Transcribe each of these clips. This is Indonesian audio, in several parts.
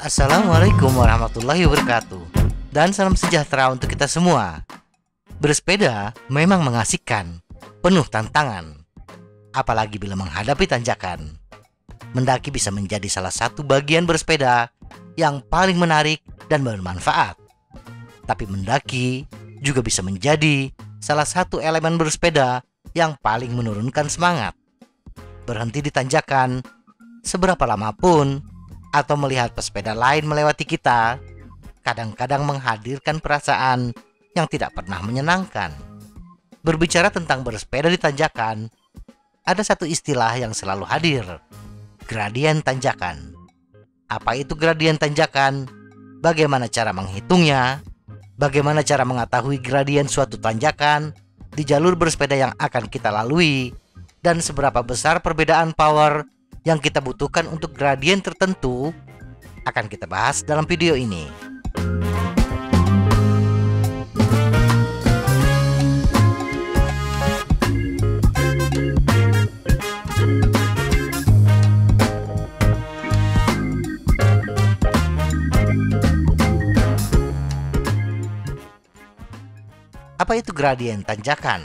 Assalamualaikum warahmatullahi wabarakatuh. Dan salam sejahtera untuk kita semua. Bersepeda memang mengasihkan, penuh tantangan, apalagi bila menghadapi tanjakan. Mendaki bisa menjadi salah satu bagian bersepeda yang paling menarik dan bermanfaat. Tapi mendaki juga bisa menjadi salah satu elemen bersepeda yang paling menurunkan semangat. Berhenti di tanjakan seberapa lama pun atau melihat pesepeda lain melewati kita kadang-kadang menghadirkan perasaan yang tidak pernah menyenangkan. Berbicara tentang bersepeda di tanjakan, ada satu istilah yang selalu hadir, gradien tanjakan. Apa itu gradien tanjakan? Bagaimana cara menghitungnya? Bagaimana cara mengetahui gradien suatu tanjakan di jalur bersepeda yang akan kita lalui? Dan seberapa besar perbedaan power yang kita butuhkan untuk gradien tertentu akan kita bahas dalam video ini. Apa itu gradien tanjakan?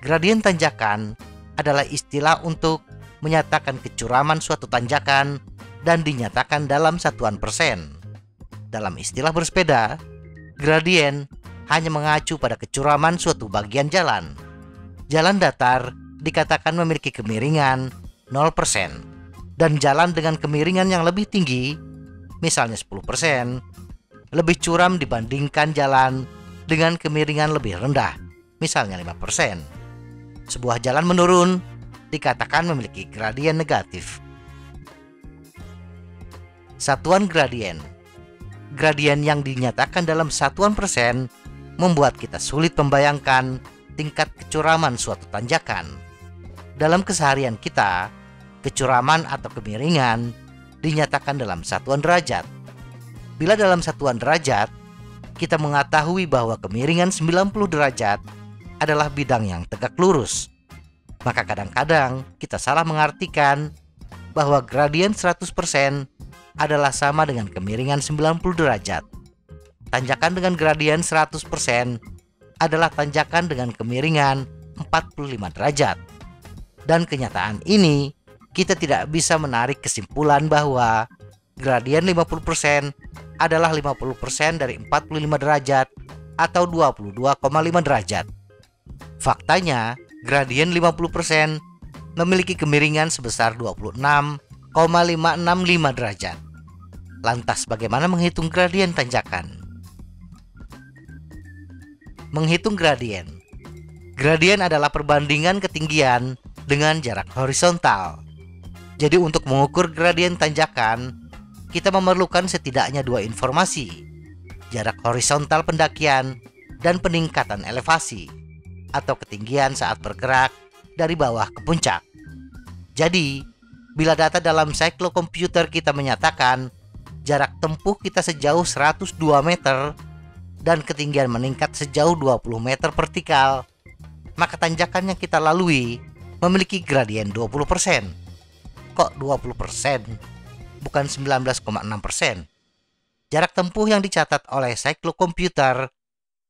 Gradien tanjakan adalah istilah untuk menyatakan kecuraman suatu tanjakan dan dinyatakan dalam satuan persen. Dalam istilah bersepeda, gradien hanya mengacu pada kecuraman suatu bagian jalan. Jalan datar dikatakan memiliki kemiringan 0% dan jalan dengan kemiringan yang lebih tinggi, misalnya 10%, lebih curam dibandingkan jalan dengan kemiringan lebih rendah, misalnya 5%. Sebuah jalan menurun dikatakan memiliki gradien negatif. Satuan gradien. Gradien yang dinyatakan dalam satuan persen membuat kita sulit membayangkan tingkat kecuraman suatu tanjakan. Dalam keseharian kita, kecuraman atau kemiringan dinyatakan dalam satuan derajat. Bila dalam satuan derajat, kita mengetahui bahwa kemiringan 90 derajat adalah bidang yang tegak lurus. Maka kadang-kadang kita salah mengartikan bahwa gradien 100% adalah sama dengan kemiringan 90 derajat. Tanjakan dengan gradien 100% adalah tanjakan dengan kemiringan 45 derajat. Dan kenyataan ini, kita tidak bisa menarik kesimpulan bahwa gradien 50% adalah 50% dari 45 derajat atau 22,5 derajat. Faktanya, gradien 50% memiliki kemiringan sebesar 26,565 derajat. Lantas bagaimana menghitung gradien tanjakan? Menghitung gradien. Gradien adalah perbandingan ketinggian dengan jarak horizontal. Jadi untuk mengukur gradien tanjakan, kita memerlukan setidaknya dua informasi, jarak horizontal pendakian dan peningkatan elevasi atau ketinggian saat bergerak dari bawah ke puncak. Jadi, bila data dalam cyclokomputer kita menyatakan jarak tempuh kita sejauh 102 meter dan ketinggian meningkat sejauh 20 meter vertikal, maka tanjakan yang kita lalui memiliki gradien 20%. Kok 20%? Bukan 19,6%. Jarak tempuh yang dicatat oleh cyclokomputer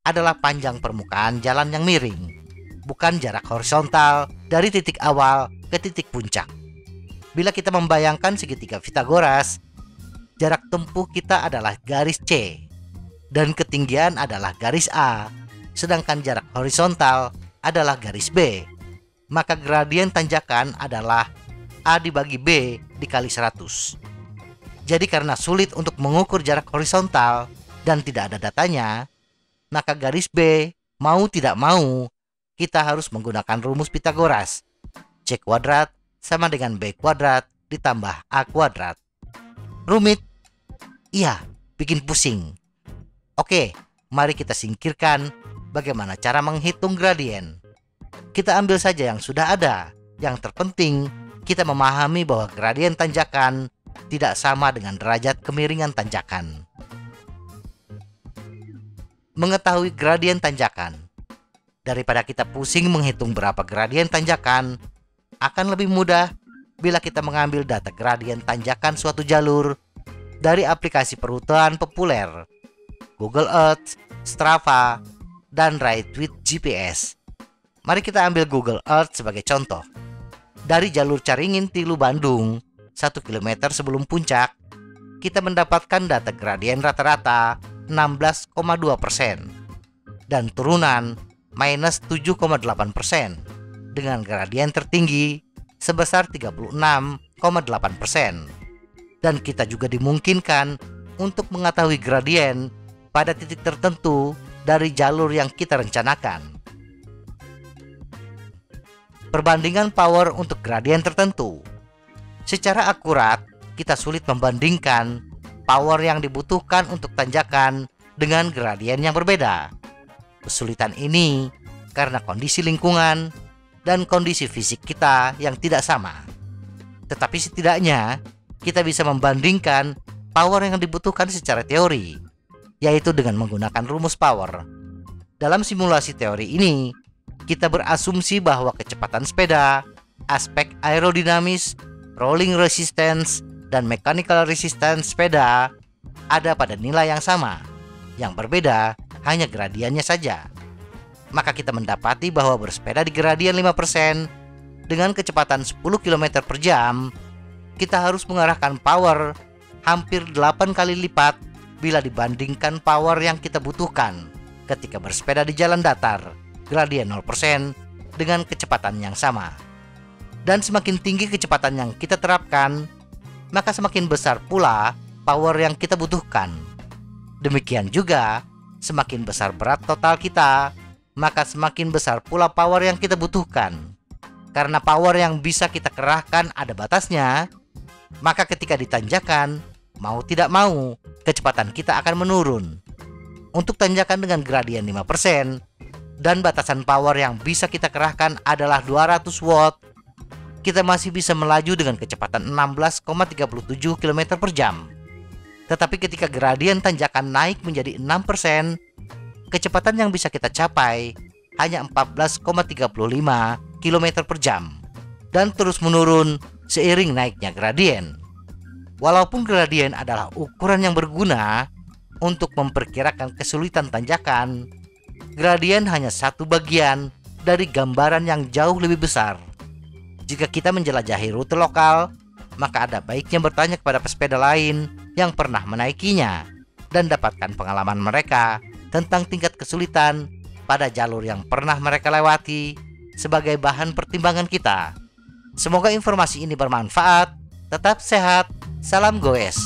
adalah panjang permukaan jalan yang miring, bukan jarak horizontal dari titik awal ke titik puncak. Bila kita membayangkan segitiga Pythagoras, jarak tempuh kita adalah garis C dan ketinggian adalah garis A, sedangkan jarak horizontal adalah garis B. Maka gradien tanjakan adalah A dibagi B dikali 100. Jadi karena sulit untuk mengukur jarak horizontal dan tidak ada datanya, maka garis B mau tidak mau kita harus menggunakan rumus Pythagoras. C kuadrat sama dengan B kuadrat ditambah A kuadrat. Rumit? Iya, bikin pusing. Oke, mari kita singkirkan bagaimana cara menghitung gradien. Kita ambil saja yang sudah ada. Yang terpenting, kita memahami bahwa gradien tanjakan tidak sama dengan derajat kemiringan tanjakan. Mengetahui gradien tanjakan. Daripada kita pusing menghitung berapa gradien tanjakan, akan lebih mudah bila kita mengambil data gradien tanjakan suatu jalur dari aplikasi perruteuan populer Google Earth, Strava, dan Ride with GPS. Mari kita ambil Google Earth sebagai contoh. Dari jalur Caringin Tilu Bandung, 1 km sebelum puncak, kita mendapatkan data gradien rata-rata 16,2% dan turunan minus 7,8% dengan gradien tertinggi sebesar 36,8%. Dan kita juga dimungkinkan untuk mengetahui gradien pada titik tertentu dari jalur yang kita rencanakan. Perbandingan power untuk gradien tertentu. Secara akurat, kita sulit membandingkan power yang dibutuhkan untuk tanjakan dengan gradien yang berbeda. Kesulitan ini karena kondisi lingkungan dan kondisi fisik kita yang tidak sama. Tetapi setidaknya kita bisa membandingkan power yang dibutuhkan secara teori, yaitu dengan menggunakan rumus power. Dalam simulasi teori ini, kita berasumsi bahwa kecepatan sepeda, aspek aerodinamis, rolling resistance, dan mechanical resistance sepeda ada pada nilai yang sama. Yang berbeda hanya gradiennya saja. Maka kita mendapati bahwa bersepeda di gradien 5% dengan kecepatan 10 km per jam, kita harus mengarahkan power hampir 8 kali lipat bila dibandingkan power yang kita butuhkan ketika bersepeda di jalan datar gradien 0% dengan kecepatan yang sama. Dan semakin tinggi kecepatan yang kita terapkan, maka semakin besar pula power yang kita butuhkan. Demikian juga, semakin besar berat total kita, maka semakin besar pula power yang kita butuhkan. Karena power yang bisa kita kerahkan ada batasnya, maka ketika ditanjakan, mau tidak mau, kecepatan kita akan menurun. Untuk tanjakan dengan gradien 5% dan batasan power yang bisa kita kerahkan adalah 200 watt, kita masih bisa melaju dengan kecepatan 16,37 km per jam. Tetapi ketika gradien tanjakan naik menjadi 6%, kecepatan yang bisa kita capai hanya 14,35 km per jam dan terus menurun seiring naiknya gradien. Walaupun gradien adalah ukuran yang berguna untuk memperkirakan kesulitan tanjakan, gradien hanya satu bagian dari gambaran yang jauh lebih besar. Jika kita menjelajahi rute lokal, maka ada baiknya bertanya kepada pesepeda lain yang pernah menaikinya dan dapatkan pengalaman mereka tentang tingkat kesulitan pada jalur yang pernah mereka lewati sebagai bahan pertimbangan kita. Semoga informasi ini bermanfaat. Tetap sehat. Salam goes.